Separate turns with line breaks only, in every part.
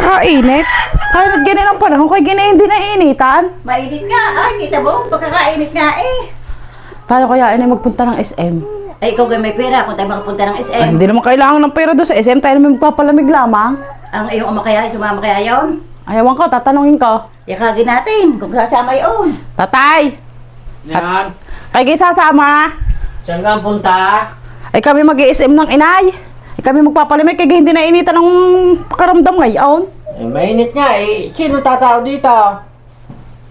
Kakainit? Kahit ganyan ang panahon, kaya ganyan hindi nainitan.
Mainit nga. Ay, kita mo? Pagkakainit nga eh.
Tayo kaya ay magpunta ng SM.
Ay, ikaw may pera kung tayo makapunta ng SM.
Ay, hindi naman kailangan ng pera doon sa SM. Tayo naman magpapalamig lamang.
Ang iyong ama kaya, sumama kaya yun?
Ayawan ko, tatanungin ko.
Yakagin natin kung sasama yun.
Tatay!
Yan.
Kayo sasama?
Saan ka punta?
Ay kami mag-SM ng inay. Ay kami magpapalamig kaya hindi nainitan ng pakaramdam ngayon.
Eh, mainit nga eh. Sino tatao dito?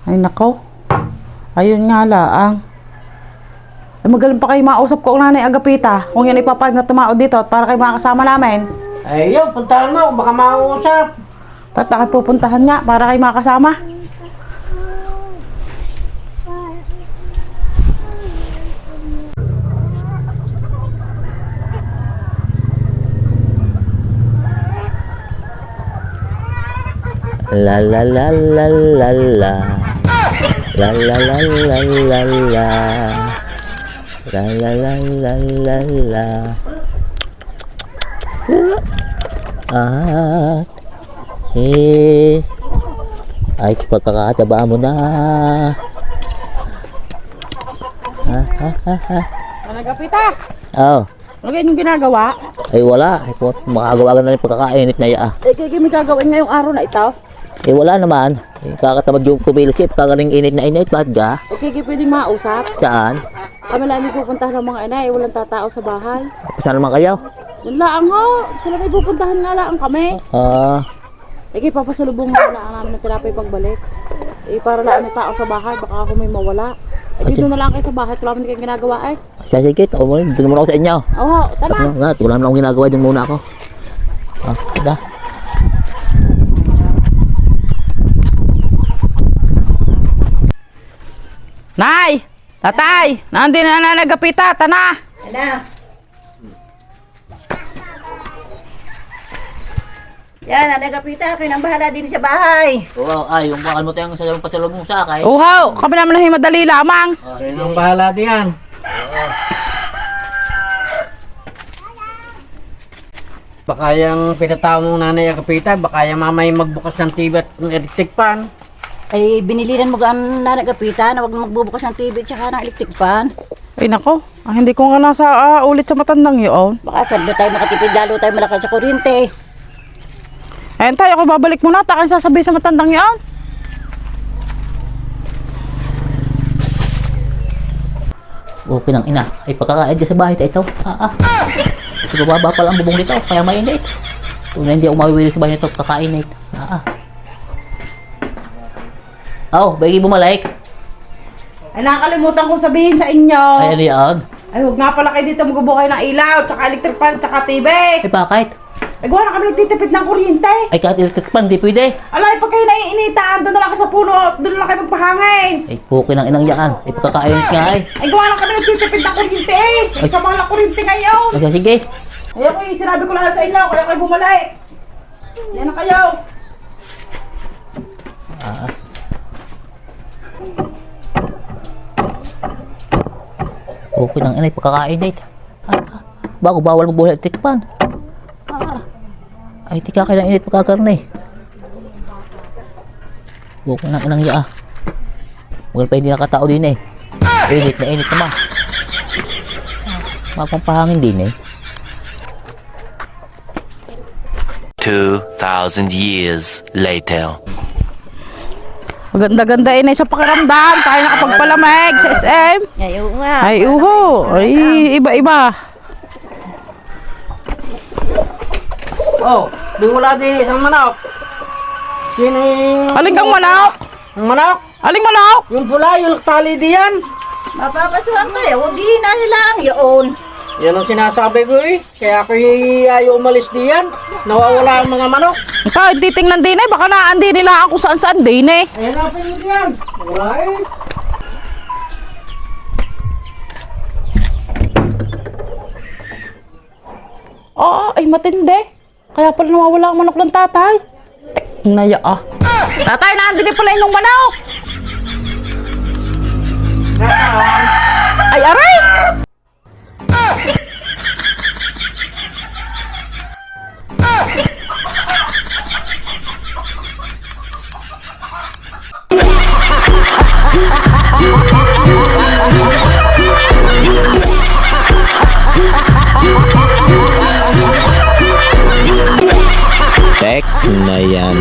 Ay nako. Ayun nga laang. Ay magaling pa kayo mausap ko ang nanay Agapita. Kung yan ipapayag na tumao dito at para kayo makakasama namin.
Ay, yun. Puntahan mo. Baka mauusap.
Tatakay pupuntahan nga para kayo makakasama.
La la la la la la la la la la la la la la la la la la ay pagkakataba mo na
Nanay Agapita!
oh
Ano yung ginagawa?
ay wala ay po makagawa ka na rin pagkakainit na iya
Eh kaya may gagawin ngayong araw na ito.
eh wala naman eh, kakatamad yung kumilisip kagaling init na init bakit ka?
Eh kaya pwede mausap.
Saan?
Kami lang pupuntahan ng mga inay. Walang tatao sa bahay.
Saan naman kayo?
Yun laang ho. Sila may pupuntahan nga laang kami. Eh kaya papasalubong mo na ang namin na tinapay pagbalik. Eh para lang may tao sa bahay. Baka ako may mawala. Eh dito na lang kayo sa bahay. Wala naman kayong ginagawa eh.
Sige, doon muna ako sa inyo.
Oo, tara.
Nga, wala naman akong ginagawa, doon muna ako. Tada.
Nay! Tatay! Nandun na Nanay Agapita. Tana!
Ano? Yan, Anagapita, kayo nang bahala din sa bahay.
Oo, ay, yung bakal mo tayong pasalubong sa akay.
Uhaw! Kami naman na madali lamang.
Kayo nang bahala diyan. Baka yung pinatawag mong nanay Agapita, baka yung mamay magbukas ng TV at ng electric fan.
Ay, biniliran mo gaan Anagapita na huwag magbubukas ng TV at saka ng electric fan.
Ay nako. Hindi ko nga nasa ulit sa matandang yun.
Baka saan ba tayo makatipid, lalo tayo malakas sa kuryente.
Ayun tayo, ako babalik muna. Takan sasabihin sa matandang yun.
Okay ng ina, ay pagkakain dyan sa bahay tayo ito. Siguro baba pala ang bubong nito, kaya mainit. Kung hindi ako mawiwili sa bahay nito, kakainit. Oh, bagi bumalik.
Ay nakalimutan kong sabihin sa inyo.
Ay, ano yan?
Ay huwag nga pala kayo dito magbubukay ng ilaw, tsaka electric fan, tsaka TV.
Ay, bakit?
Ay gawa na kami nagtitipid ng kuryente.
Ay, kahit electric fan, di pwede.
Alay, pag kayo naiinitan, doon na lang kayo sa puno, doon na lang kayo magpahangin.
Ay, okay ng inang yan. Ay, pagkakainit nga ay.
Ay gawa na kami nagtitipid ng kuryente eh. Ay sa mga kuryente ngayon.
Ay, sige.
Ay ako sinabi ko lahat sa inyo, kaya kayo bumalik. Yan na kayo.
Okay ng inay, pagkakainit. Bago bawal magbuhay electric fan. Ay, di ka kailang init pagkakarne. Okay ng inang iya. Huwag pa hindi nakatao din eh. Init na init naman. Mapampahangin din eh.
2,000 years later.
Maganda-ganda inay sa pakiramdam. Tayo nakapagpalamig sa SM.
Ngayon nga.
Ay, uho. Ay, iba-iba.
Oh, di wala din isang manok. Sino yung...
Aling kang manok?
Ang manok?
Aling manok?
Yung pula, yung tali diyan.
Mapapasuhan kayo, huwag na lang yun.
Yan ang sinasabi ko eh. Kaya ako ayaw umalis diyan. Nawawala ang mga manok.
Ikaw, titingnan din eh. Baka naandi nila ako saan-saan din eh.
Ayan na pinyo diyan. Wala eh.
Oo, ay matindi. Kaya pala nawawala ang manok ng tatay. Naya ah. Tatay, naandi din pala yung manok. Ay, aray!
Tek na yan.